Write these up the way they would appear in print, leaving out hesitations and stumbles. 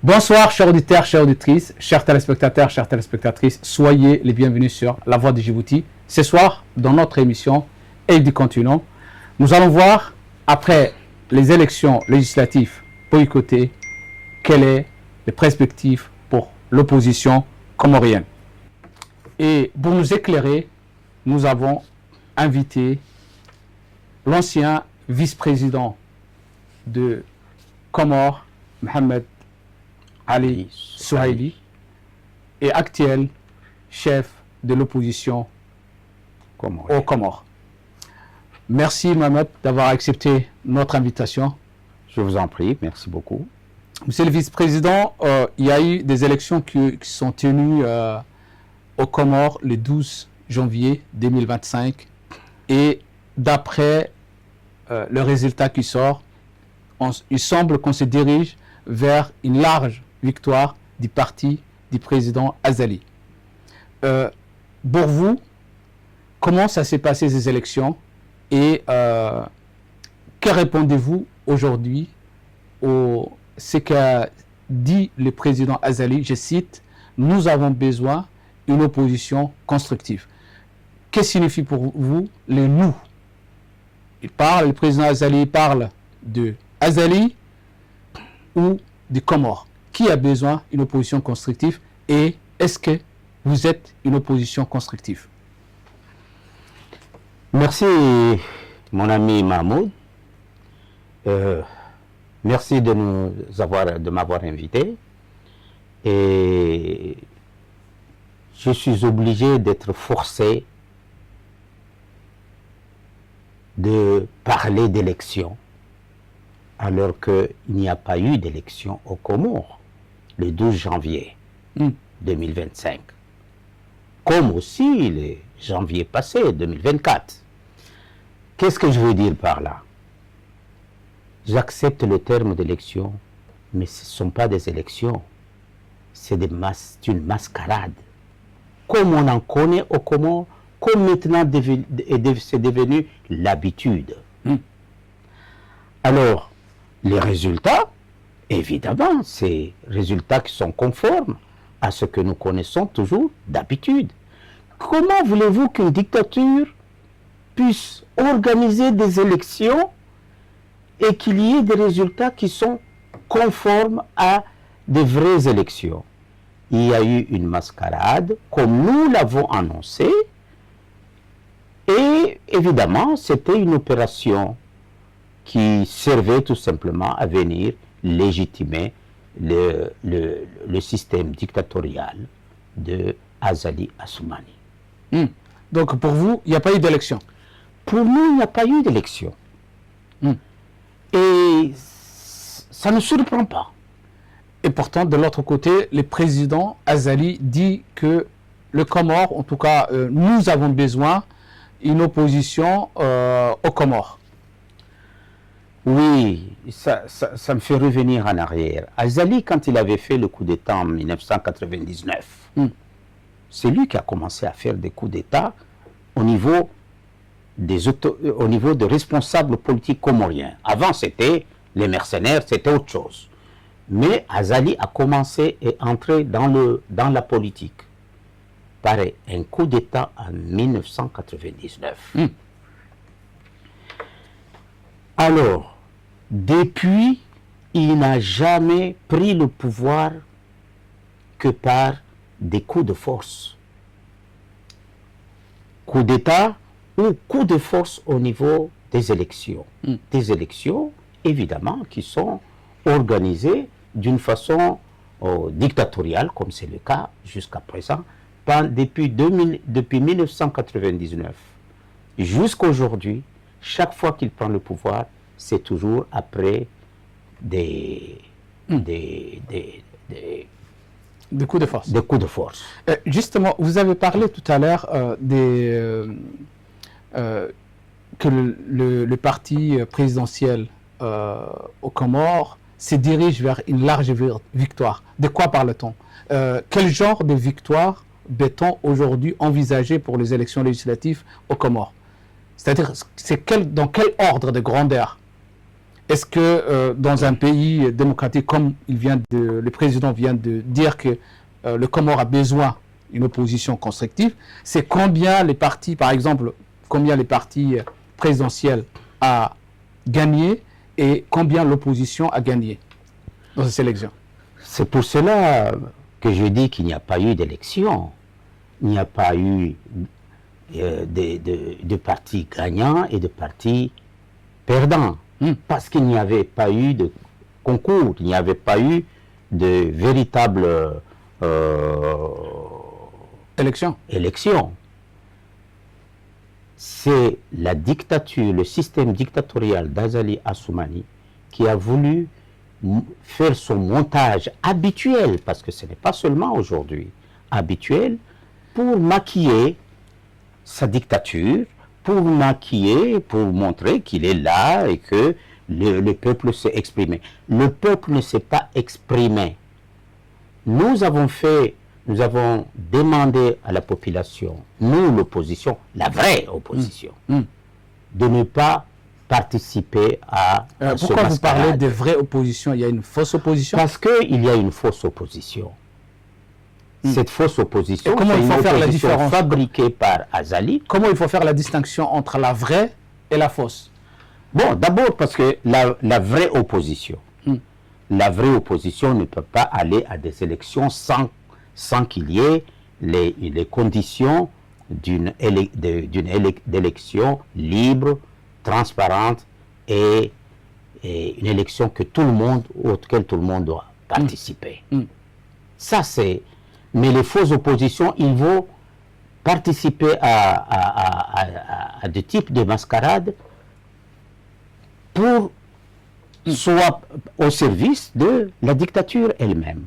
Bonsoir, chers auditeurs, chères auditrices, chers téléspectateurs, chères téléspectatrices. Soyez les bienvenus sur La Voix de Djibouti. Ce soir, dans notre émission Et du continent, nous allons voir, après les élections législatives boycottées, quelles sont les perspectives pour l'opposition comorienne. Et pour nous éclairer, nous avons invité l'ancien vice-président de Comores, Mohamed Ali Souhaïli, et actuel chef de l'opposition aux Comores. Merci Mohamed d'avoir accepté notre invitation. Je vous en prie, merci beaucoup. Monsieur le vice-président, il y a eu des élections qui sont tenues aux Comores le 12 janvier 2025 et d'après le résultat qui sort, il semble qu'on se dirige vers une large victoire du parti du président Azali. Pour vous, comment ça s'est passé ces élections et que répondez-vous aujourd'hui à ce qu'a dit le président Azali, je cite, « Nous avons besoin d'une opposition constructive ». Que signifie pour vous le « nous » ? Le président Azali parle de Azali ou des Comores. Qui a besoin d'une opposition constructive et est-ce que vous êtes une opposition constructive? Merci mon ami Mahmoud. Merci de m'avoir invité. Et je suis obligé d'être forcé de parler d'élections alors qu'il n'y a pas eu d'élection aux Comores le 12 janvier 2025, comme aussi le janvier passé, 2024. Qu'est-ce que je veux dire par là? J'accepte le terme d'élection, mais ce ne sont pas des élections, c'est une mascarade. Comme on en connaît aux Comores, comme maintenant c'est devenu l'habitude. Alors, les résultats, évidemment, c'est résultats qui sont conformes à ce que nous connaissons toujours d'habitude. Comment voulez-vous qu'une dictature puisse organiser des élections et qu'il y ait des résultats qui sont conformes à des vraies élections? Il y a eu une mascarade, comme nous l'avons annoncé, et évidemment, c'était une opération qui servait tout simplement à venir légitimer le système dictatorial de Azali Assoumani. Donc pour vous, il n'y a pas eu d'élection? Pour nous, il n'y a pas eu d'élection. Et ça ne surprend pas. Et pourtant, de l'autre côté, le président Azali dit que le Comores, en tout cas, nous avons besoin d'une opposition aux Comores. Oui, ça me fait revenir en arrière. Azali, quand il avait fait le coup d'État en 1999, c'est lui qui a commencé à faire des coups d'État au niveau des responsables politiques comoriens. Avant, c'était les mercenaires, c'était autre chose. Mais Azali a commencé et entré dans la politique par un coup d'État en 1999. Alors, depuis, il n'a jamais pris le pouvoir que par des coups de force. Coup d'État ou coup de force au niveau des élections. Des élections, évidemment, qui sont organisées d'une façon dictatoriale, comme c'est le cas jusqu'à présent, depuis 1999 jusqu'à aujourd'hui. Chaque fois qu'il prend le pouvoir, c'est toujours après des coups de force. Des coups de force. Justement, vous avez parlé tout à l'heure que le parti présidentiel aux Comores se dirige vers une large victoire. De quoi parle-t-on? Quel genre de victoire peut-on aujourd'hui envisager pour les élections législatives aux Comores? C'est-à-dire, dans quel ordre de grandeur? Est-ce que dans un pays démocratique comme le président vient de dire que le Comore a besoin d'une opposition constructive, c'est combien les partis, par exemple, combien les partis présidentiels a gagné et combien l'opposition a gagné dans ces élections? C'est pour cela que je dis qu'il n'y a pas eu d'élection. Il n'y a pas eu de partis gagnants et de partis perdants. Parce qu'il n'y avait pas eu de concours, il n'y avait pas eu de véritable élection. C'est la dictature, le système dictatorial d'Azali Assoumani qui a voulu faire son montage habituel, parce que ce n'est pas seulement aujourd'hui, habituel, pour maquiller sa dictature, pour maquiller, pour montrer qu'il est là et que le peuple s'est exprimé. Le peuple ne s'est pas exprimé. Nous avons demandé à la population, nous l'opposition, la vraie opposition, de ne pas participer à ce pourquoi mascarade. vous parlez de vraie opposition? Il y a une fausse opposition? Parce qu'il y a une fausse opposition. Cette fausse opposition, comment il faut faire la différence fabriquée par Azali. Comment il faut faire la distinction entre la vraie et la fausse? Bon, d'abord parce que la vraie opposition, la vraie opposition ne peut pas aller à des élections sans qu'il y ait les conditions d'une élection libre, transparente et une élection que auquel tout le monde doit participer. Ça, c'est... Mais les fausses oppositions, ils vont participer à des types de mascarades pour soit au service de la dictature elle-même.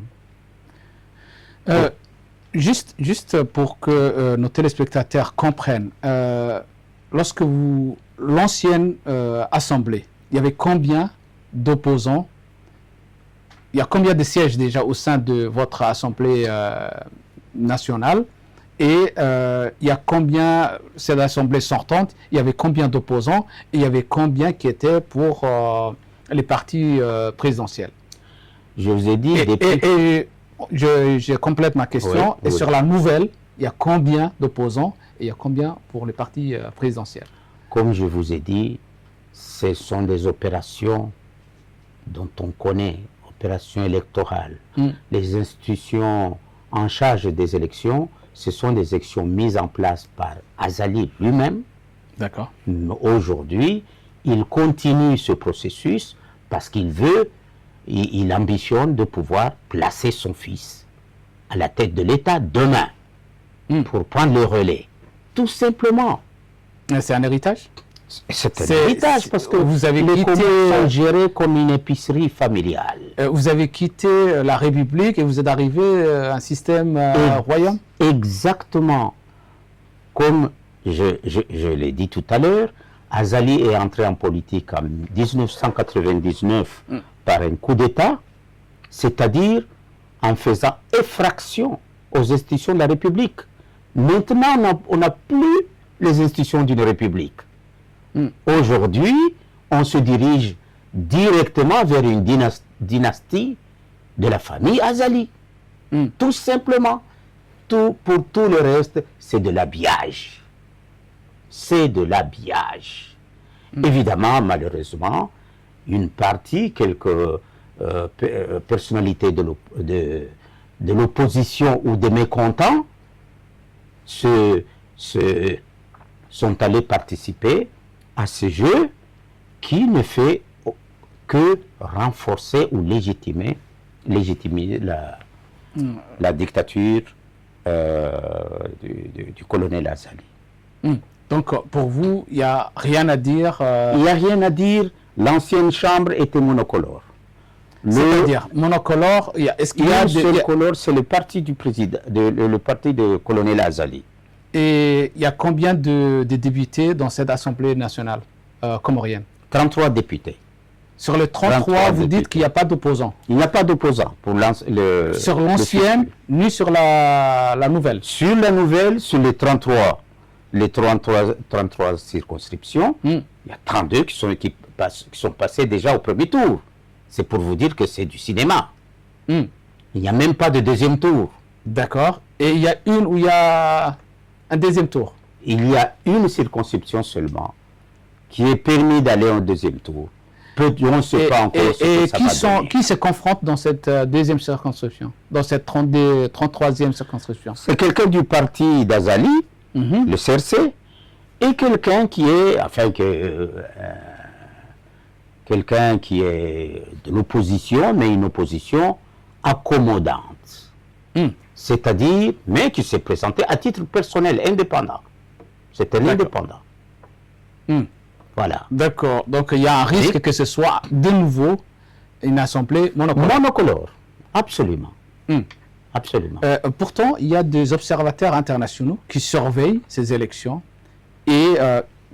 Juste pour que nos téléspectateurs comprennent, lorsque l'ancienne assemblée, il y avait combien d'opposants? Il y a combien de sièges déjà au sein de votre assemblée nationale? Et il y a combien, cette assemblée sortante, il y avait combien d'opposants? Et il y avait combien qui étaient pour les partis présidentiels? Je vous ai dit... Je complète ma question. Oui. Sur la nouvelle, il y a combien d'opposants et il y a combien pour les partis présidentiels? Comme je vous ai dit, ce sont des opérations dont on connaît, opérations électorales. Les institutions en charge des élections, ce sont des élections mises en place par Azali lui-même. D'accord. Aujourd'hui, il continue ce processus parce qu'il il ambitionne de pouvoir placer son fils à la tête de l'État demain pour prendre le relais. Tout simplement. C'est un héritage? C'est un héritage parce que vous avez les quitté, communes sont gérées comme une épicerie familiale. Vous avez quitté la République et vous êtes arrivé à un système royaume? Exactement. Comme je l'ai dit tout à l'heure, Azali est entré en politique en 1999 par un coup d'État, c'est-à-dire en faisant effraction aux institutions de la République. Maintenant, on n'a plus les institutions d'une République. Aujourd'hui, on se dirige directement vers une dynastie de la famille Azali. Tout simplement. Pour tout le reste, c'est de l'habillage. C'est de l'habillage. Évidemment, malheureusement, une partie, quelques personnalités de l'opposition ou des mécontents sont allés participer à ce jeu qui ne fait que renforcer ou légitimer la dictature du colonel Azali. Donc, pour vous, il n'y a rien à dire Il n'y a rien à dire. L'ancienne chambre était monocolore. C'est-à-dire, monocolore, est-ce qu'il y a un seul colore, c'est le parti du président, le parti de colonel Azali. Et il y a combien de députés dans cette Assemblée nationale comorienne? 33 députés. Sur les 33, vous dites qu'il n'y a pas d'opposants? Il n'y a pas d'opposants pour sur l'ancienne, ni sur la nouvelle? Sur la nouvelle, sur les 33 circonscriptions, il y a 32 qui sont passés déjà au premier tour. C'est pour vous dire que c'est du cinéma. Il n'y a même pas de deuxième tour. D'accord. Et il y a une où il y a un deuxième tour. Il y a une circonscription seulement qui est permis d'aller en deuxième tour. On ne sait pas encore ce que ça va donner. Qui se confronte dans cette deuxième circonscription, dans cette 33e circonscription? C'est quelqu'un du parti d'Azali, le CRC, et quelqu'un qui est, quelqu'un qui est de l'opposition, mais une opposition accommodante. C'est-à-dire, mais qui s'est présenté à titre personnel, indépendant. C'est un indépendant. Voilà. D'accord. Donc, il y a un risque que ce soit de nouveau une assemblée monocolore. Monocolore. Absolument. Absolument. Pourtant, il y a des observateurs internationaux qui surveillent ces élections et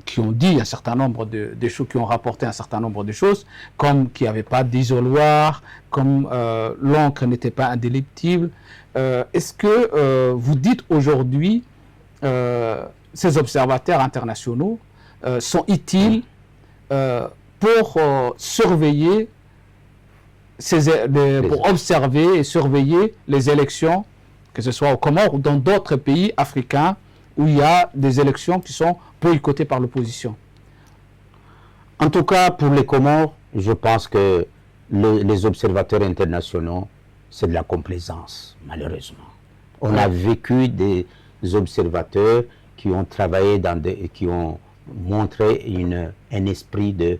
qui ont dit un certain nombre de choses, qui ont rapporté un certain nombre de choses, comme qu'il n'y avait pas d'isoloir, comme l'encre n'était pas indélictible. Est-ce que vous dites aujourd'hui, ces observateurs internationaux sont utiles pour surveiller, pour observer et surveiller les élections, que ce soit aux Comores ou dans d'autres pays africains où il y a des élections qui sont boycottées par l'opposition? En tout cas, pour les Comores, je pense que les observateurs internationaux, c'est de la complaisance, malheureusement. On a vécu des observateurs qui ont travaillé qui ont montré un esprit de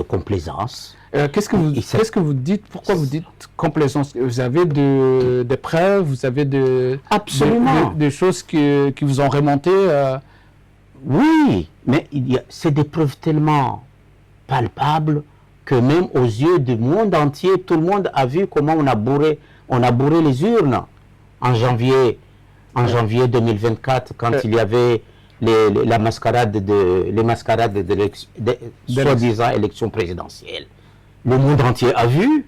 complaisance. Qu'est-ce que vous dites? Pourquoi vous dites complaisance? Vous avez des preuves? Vous avez Absolument. des choses qui vous ont remonté? Oui, mais c'est des preuves tellement palpables que même aux yeux du monde entier, tout le monde a vu comment on a bourré les urnes en janvier 2024, quand il y avait les mascarades de soi-disant élections présidentielles. Le monde entier a vu.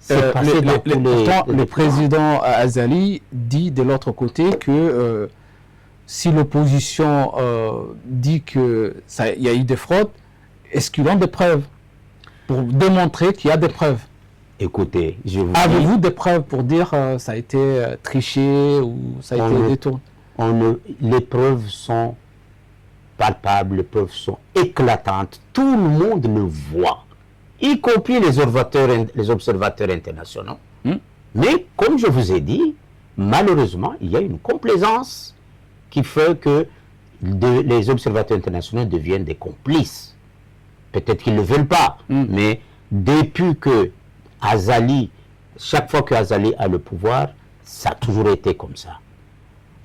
Pourtant, le président Azali dit de l'autre côté que si l'opposition dit qu'il y a eu des fraudes, est-ce qu'ils ont des preuves pour démontrer qu'il y a des preuves? Écoutez, je vous avez-vous des preuves pour dire ça a été triché ou ça a été détourné? Les preuves sont palpables, les preuves sont éclatantes. Tout le monde le voit, y compris les observateurs internationaux. Mais comme je vous ai dit, malheureusement, il y a une complaisance qui fait que les observateurs internationaux deviennent des complices. Peut-être qu'ils ne le veulent pas, mais depuis que Azali, chaque fois que Azali a le pouvoir, ça a toujours été comme ça.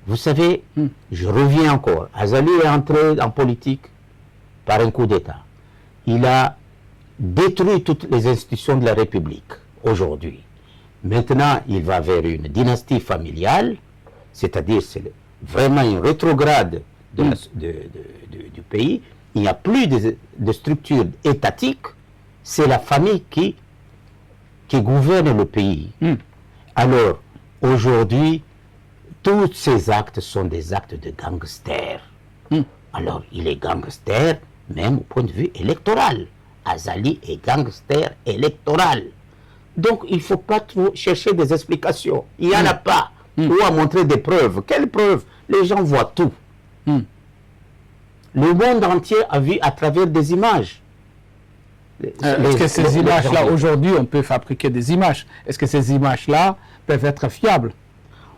Vous savez, je reviens encore. Azali est entré en politique par un coup d'État. Il a détruit toutes les institutions de la République aujourd'hui. Maintenant, il va vers une dynastie familiale, c'est-à-dire c'est vraiment une rétrograde du pays. Il n'y a plus de structure étatique, c'est la famille qui gouverne le pays. Alors, aujourd'hui, tous ces actes sont des actes de gangsters. Alors, il est gangster même au point de vue électoral. Azali est gangster électoral. Donc, il ne faut pas trop chercher des explications. Il n'y en a pas. Ou à montrer des preuves. Quelles preuves? Les gens voient tout. Le monde entier a vu à travers des images. Est-ce que ces images-là, aujourd'hui, on peut fabriquer des images? Est-ce que ces images-là peuvent être fiables?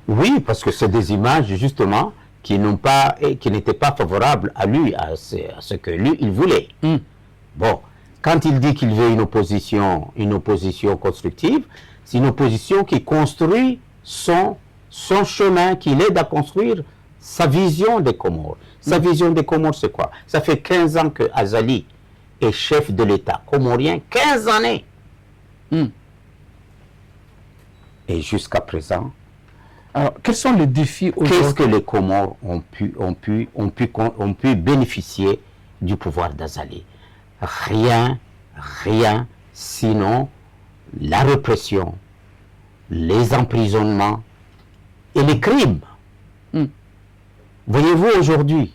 Oui, parce que c'est des images, justement, qui n'étaient pas favorables à lui, à ce que lui, il voulait. Bon, quand il dit qu'il veut une opposition constructive, c'est une opposition qui construit son chemin, qui l'aide à construire sa vision des Comores. Sa vision des Comores, c'est quoi? Ça fait 15 ans que Azali est chef de l'État comorien, 15 années. Et jusqu'à présent, alors, quels sont les défis aujourd'hui? Qu'est-ce que les Comores ont pu bénéficier du pouvoir d'Azali? Rien, sinon la répression, les emprisonnements et les crimes. Voyez-vous aujourd'hui,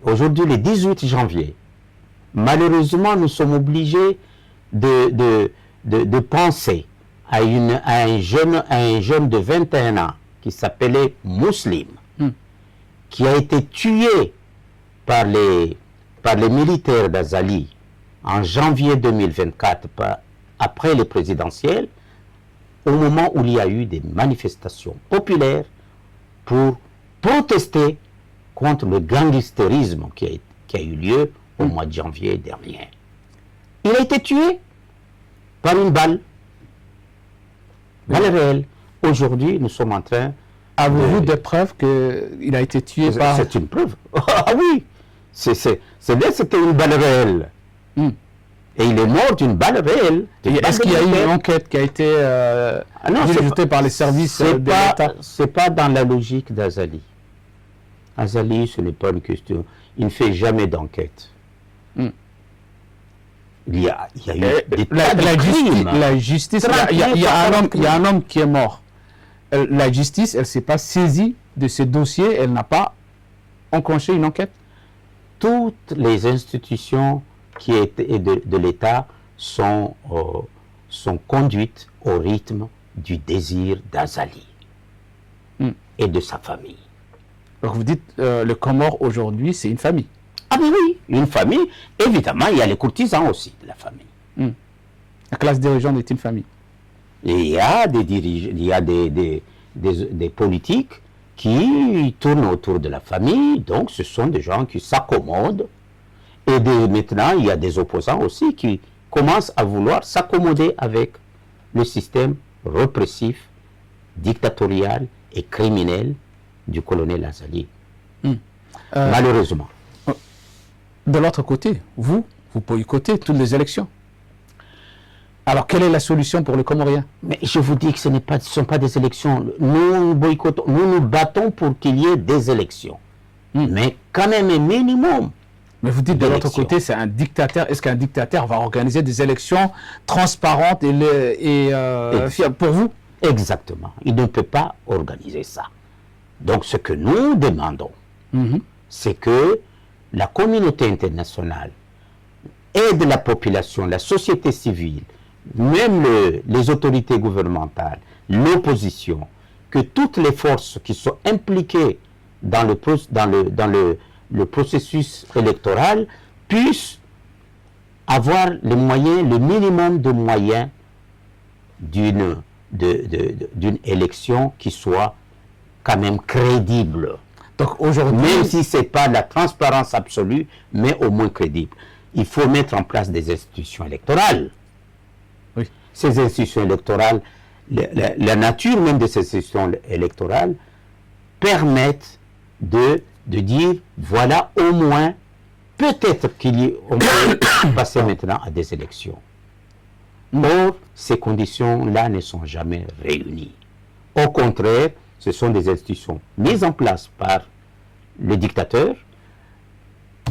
aujourd'hui, le 18 janvier, malheureusement, nous sommes obligés de penser à un jeune de 21 ans qui s'appelait Muslim, qui a été tué par les militaires d'Azali en janvier 2024, après les présidentielles, au moment où il y a eu des manifestations populaires pour protester contre le gangstérisme qui a eu lieu au mois de janvier dernier. Il a été tué par une balle réelle. Aujourd'hui, nous sommes en train... Avez-vous des preuves qu'il a été tué par... C'est une preuve. Ah oui, c'était une balle réelle. Et il est mort d'une balle réelle. Est-ce qu'il y a eu une enquête qui a été ajoutée par les services de l'État? Ce n'est pas dans la logique d'Azali. Azali, ce n'est pas une question. Il ne fait jamais d'enquête. Il y a eu des tas de crimes. La justice, il y a un homme qui est mort. La justice, elle ne s'est pas saisie de ce dossier, elle n'a pas enclenché une enquête. Toutes les institutions de l'État sont conduites au rythme du désir d'Azali et de sa famille. Donc vous dites, le Comore aujourd'hui, c'est une famille. Ah mais oui, une famille. Évidemment, il y a les courtisans aussi de la famille. La classe dirigeante est une famille. Et il y a des dirigeants, il y a des politiques qui tournent autour de la famille. Donc ce sont des gens qui s'accommodent. Et maintenant, il y a des opposants aussi qui commencent à vouloir s'accommoder avec le système répressif, dictatorial et criminel du colonel Azali. Malheureusement. De l'autre côté, vous boycottez toutes les élections. Alors, quelle est la solution pour les Comoriens? Mais je vous dis que ce ne sont pas des élections. Nous boycottons, nous nous battons pour qu'il y ait des élections. Mais quand même un minimum. Mais vous dites de l'autre côté, c'est un dictateur. Est-ce qu'un dictateur va organiser des élections transparentes et fiables pour vous? Exactement. Il ne peut pas organiser ça. Donc, ce que nous demandons, c'est que la communauté internationale aide la population, la société civile, même les autorités gouvernementales, l'opposition, que toutes les forces qui sont impliquées dans le processus électoral puissent avoir les moyens, le minimum de moyens d'une élection qui soit quand même crédible. Donc aujourd'hui, même si ce n'est pas la transparence absolue, mais au moins crédible. Il faut mettre en place des institutions électorales. Oui. Ces institutions électorales, la nature même de ces institutions électorales permettent de dire, voilà au moins, peut-être on peut passer maintenant à des élections. Or, ces conditions-là ne sont jamais réunies. Au contraire, ce sont des institutions mises en place par le dictateur,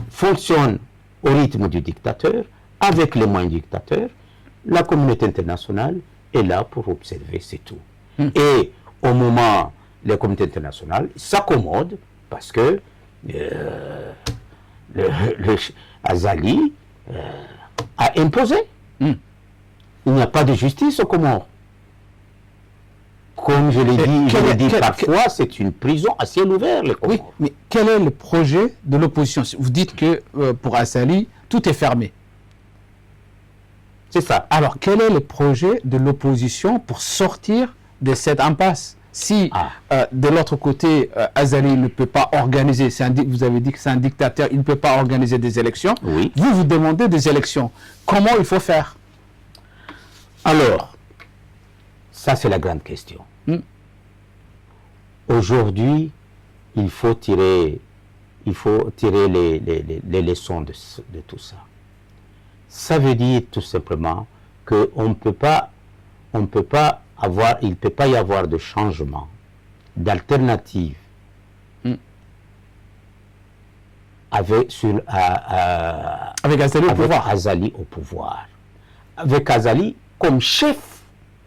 fonctionnent au rythme du dictateur, avec les moyens du dictateur. La communauté internationale est là pour observer, c'est tout. Et au moment, la communauté internationale s'accommode parce que Azali a imposé. Il n'y a pas de justice au Comores. Comme je l'ai dit parfois, c'est une prison à ciel ouvert, les Comores. Oui, mais quel est le projet de l'opposition? Vous dites que pour Azali, tout est fermé. C'est ça. Alors, quel est le projet de l'opposition pour sortir de cette impasse? Si de l'autre côté, Azali ne peut pas organiser, vous avez dit que c'est un dictateur, il ne peut pas organiser des élections, oui. Vous demandez des élections. Comment il faut faire? Alors, ça c'est la grande question. Aujourd'hui, il faut tirer les leçons de tout ça. Ça veut dire tout simplement qu'on ne peut pas avoir, il ne peut pas y avoir de changement, d'alternative avec Azali au pouvoir. Avec Azali comme chef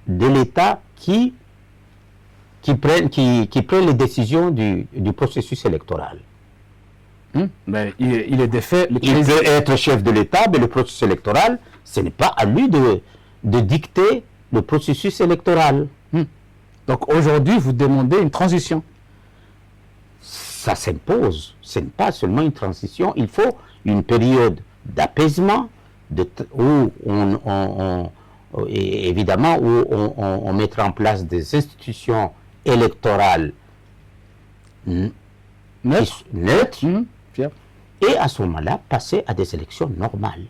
de l'État qui prend les décisions du processus électoral. Mais il est défait. Il peut être chef de l'État, mais le processus électoral, ce n'est pas à lui de dicter le processus électoral. Donc aujourd'hui, vous demandez une transition. Ça s'impose. Ce n'est pas seulement une transition, il faut une période d'apaisement, où évidemment, où on mettra en place des institutions électorales neutres, et à ce moment-là, passer à des élections normales.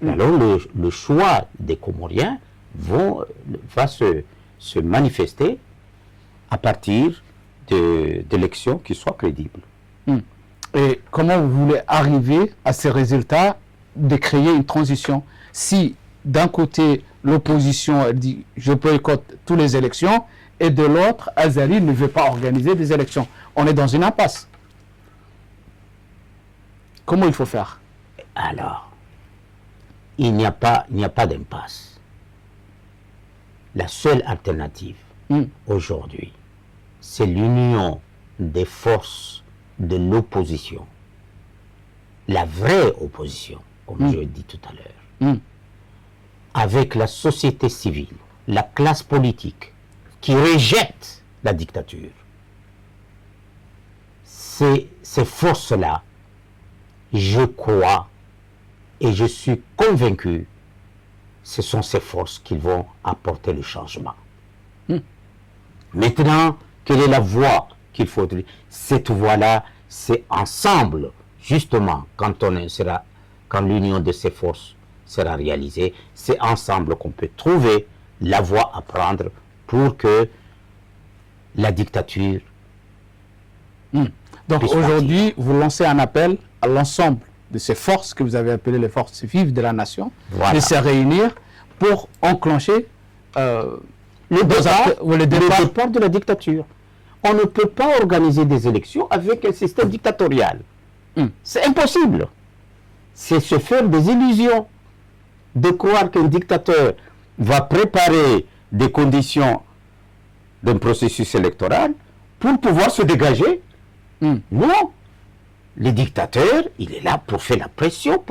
Alors le choix des Comoriens va se manifester à partir d'élections qui soient crédibles. Et comment vous voulez arriver à ces résultats de créer une transition si d'un côté l'opposition dit je boycotte toutes les élections et de l'autre Azali ne veut pas organiser des élections? On est dans une impasse. Comment il faut faire? Alors, il n'y a pas d'impasse. La seule alternative aujourd'hui, c'est l'union des forces de l'opposition, la vraie opposition, comme je l'ai dit tout à l'heure, avec la société civile, la classe politique qui rejette la dictature. Ces forces-là, je crois et je suis convaincu, ce sont ces forces qui vont apporter le changement. Maintenant, quelle est la voie qu'il faut? Cette voie-là, c'est ensemble, justement, quand l'union de ces forces sera réalisée, c'est ensemble qu'on peut trouver la voie à prendre pour que la dictature. Donc aujourd'hui, vous lancez un appel à l'ensemble de ces forces que vous avez appelées les forces vives de la nation, de se réunir pour enclencher le départ de la dictature. On ne peut pas organiser des élections avec un système dictatorial. C'est impossible. C'est se faire des illusions de croire qu'un dictateur va préparer des conditions d'un processus électoral pour pouvoir se dégager. Non. Le dictateur, il est là pour faire la pression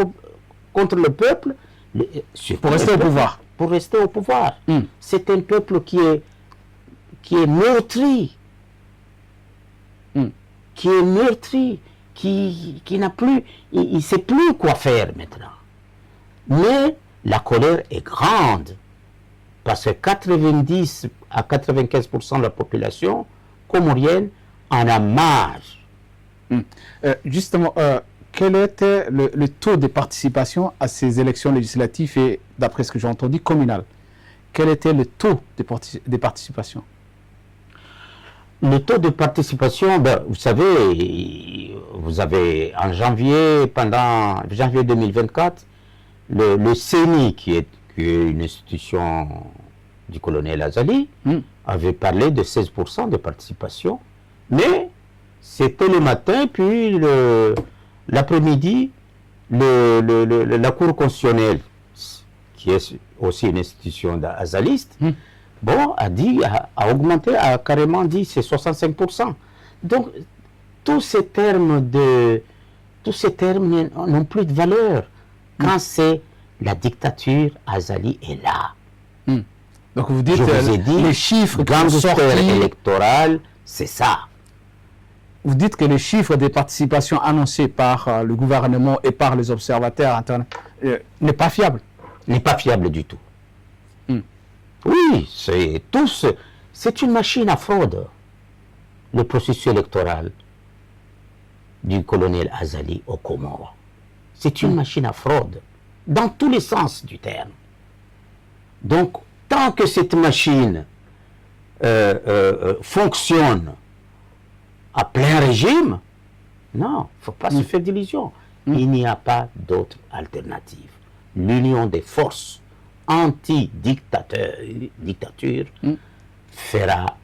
contre le peuple. Pour rester au pouvoir. Pour rester au pouvoir. C'est un peuple qui est meurtri. Qui est meurtri. Qui n'a plus. Il ne sait plus quoi faire maintenant. Mais la colère est grande. Parce que 90 à 95% de la population comorienne en a marre. Justement, quel était le taux de participation à ces élections législatives et, d'après ce que j'ai entendu, communales? Quel était le taux de participation? Le taux de participation, vous savez, vous avez en janvier 2024, le CENI, qui est une institution du colonel Azali, avait parlé de 16% de participation, mais c'était le matin, puis l'après-midi, la Cour constitutionnelle, qui est aussi une institution azaliste, a augmenté, a carrément dit c'est 65%. Donc, tous ces termes n'ont plus de valeur quand c'est la dictature Azali est là. Donc vous dites, je vous ai dit, les chiffres gangster électoral, c'est ça. Vous dites que les chiffres des participations annoncés par le gouvernement et par les observateurs internes n'est pas fiable. N'est pas fiable du tout. Oui, c'est une machine à fraude, le processus électoral du colonel Azali au Comores. C'est une machine à fraude, dans tous les sens du terme. Donc, tant que cette machine fonctionne à plein régime, non, il ne faut pas se faire d'illusions. Il n'y a pas d'autre alternative. L'union des forces anti-dictature fera,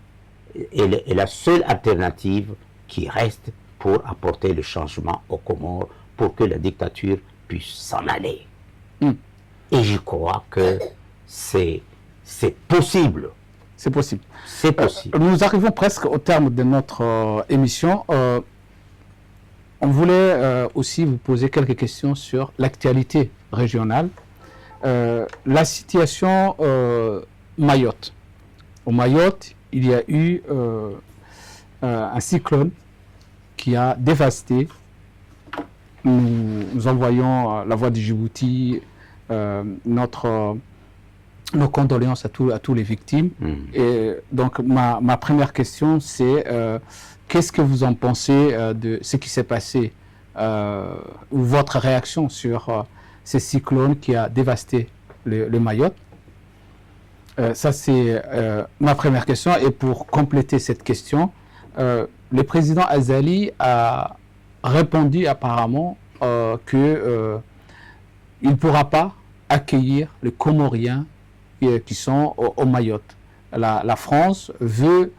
est la seule alternative qui reste pour apporter le changement aux Comores, pour que la dictature puisse s'en aller. Et je crois que c'est possible. C'est possible. C'est possible. Nous arrivons presque au terme de notre émission. on voulait aussi vous poser quelques questions sur l'actualité régionale. La situation Mayotte. Au Mayotte, il y a eu un cyclone qui a dévasté. Nous envoyons la voix du Djibouti nos condoléances à tous les victimes. Et donc ma première question, c'est qu'est-ce que vous en pensez de ce qui s'est passé ou votre réaction sur ce cyclone qui a dévasté le Mayotte? Ça, c'est ma première question. Et pour compléter cette question, le président Azali a répondu apparemment qu'il ne pourra pas accueillir les Comoriens qui sont au Mayotte. La France veut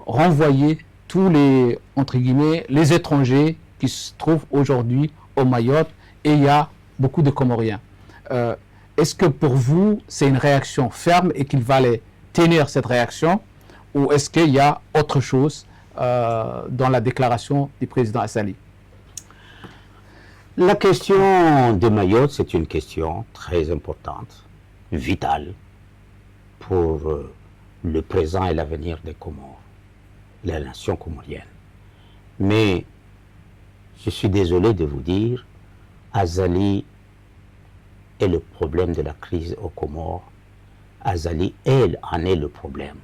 renvoyer tous les, entre guillemets, les étrangers qui se trouvent aujourd'hui au Mayotte, et il y a beaucoup de Comoriens. Est-ce que pour vous, c'est une réaction ferme et qu'il fallait tenir cette réaction, ou est-ce qu'il y a autre chose dans la déclaration du président Azali? La question de Mayotte, c'est une question très importante, vitale, pour le présent et l'avenir des Comores, la nation comorienne. Mais je suis désolé de vous dire, Azali est le problème de la crise aux Comores. Azali, elle, en est le problème.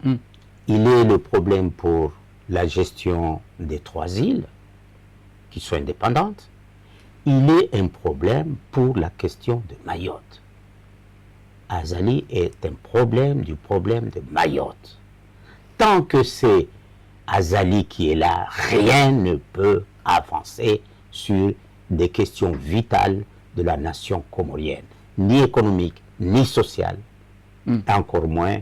Il est le problème pour la gestion des 3 îles, qui sont indépendantes. Il est un problème pour la question de Mayotte. Azali est un problème du problème de Mayotte. Tant que c'est Azali qui est là, rien ne peut avancer sur des questions vitales de la nation comorienne, ni économique, ni sociale, encore moins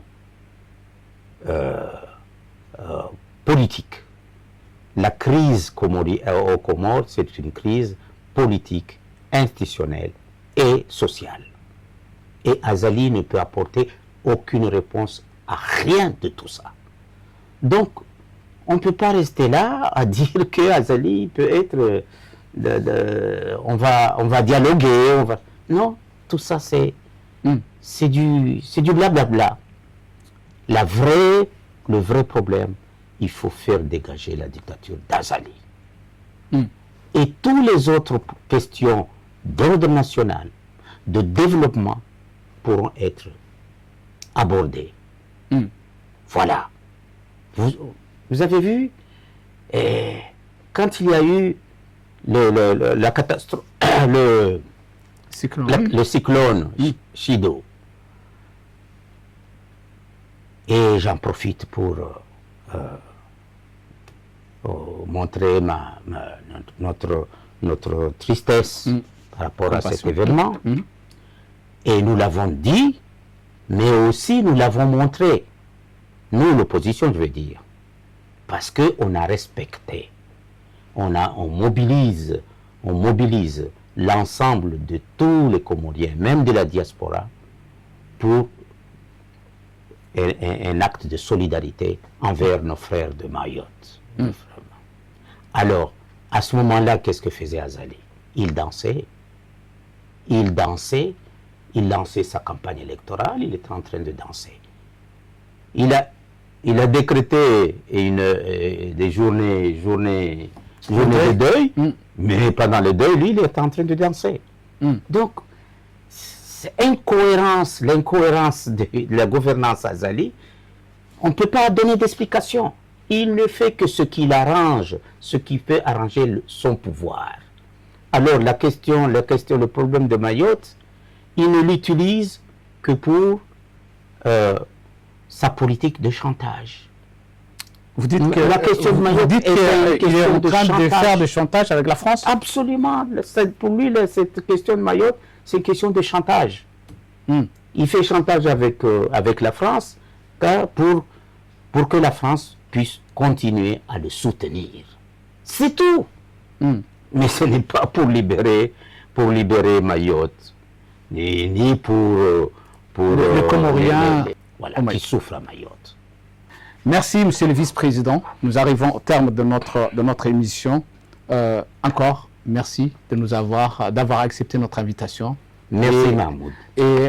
politique. La crise aux Comores, c'est une crise politique, institutionnelle et sociale. Et Azali ne peut apporter aucune réponse à rien de tout ça. Donc, on ne peut pas rester là à dire que Azali peut être... on va dialoguer, Non, tout ça c'est du blablabla. Le vrai problème, il faut faire dégager la dictature d'Azali. Et toutes les autres questions d'ordre national, de développement, pourront être abordées. Voilà. Vous avez vu, quand il y a eu la catastrophe, le cyclone Chido, et j'en profite pour montrer notre tristesse par rapport à cet événement. Et nous l'avons dit, mais aussi nous l'avons montré. Nous, l'opposition, je veux dire. Parce qu'on a respecté. On mobilise l'ensemble de tous les Comoriens, même de la diaspora, pour un acte de solidarité envers nos frères de Mayotte. Alors, à ce moment-là, qu'est-ce que faisait Azali? Il dansait. Il lançait sa campagne électorale, il était en train de danser. Il a décrété des journées de deuil, mais pendant le deuil, lui, il était en train de danser. Donc, c'est l'incohérence de la gouvernance Azali, on ne peut pas donner d'explication. Il ne fait que ce qu'il arrange, ce qui peut arranger son pouvoir. Alors, le problème de Mayotte, il ne l'utilise que pour sa politique de chantage. Vous dites que la question de Mayotte qu'il est en train de faire du chantage avec la France? Absolument. Pour lui, cette question de Mayotte, c'est une question de chantage. Il fait chantage avec la France pour que la France puisse continuer à le soutenir. C'est tout. Mais ce n'est pas pour libérer Mayotte, ni pour les Comoriens qui souffrent à Mayotte. Merci, monsieur le vice-président. Nous arrivons au terme de notre émission. encore, merci d'avoir accepté notre invitation. Merci Mahmoud. Et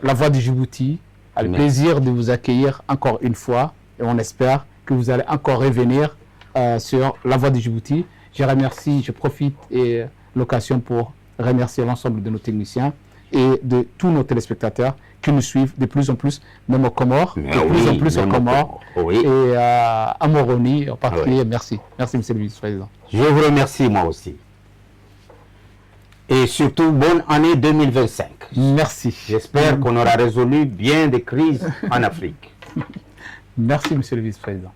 la Voix du Djibouti a le plaisir de vous accueillir encore une fois et on espère que vous allez encore revenir sur la Voix du Djibouti. Je profite et l'occasion pour remercier l'ensemble de nos techniciens et de tous nos téléspectateurs qui nous suivent de plus en plus, même aux Comores, plus en plus aux Comores, et à Moroni en particulier. Merci. Merci, Monsieur le Vice-président. Je vous remercie, moi aussi. Et surtout, bonne année 2025. Merci. J'espère qu'on aura résolu bien des crises en Afrique. Merci, Monsieur le Vice-président.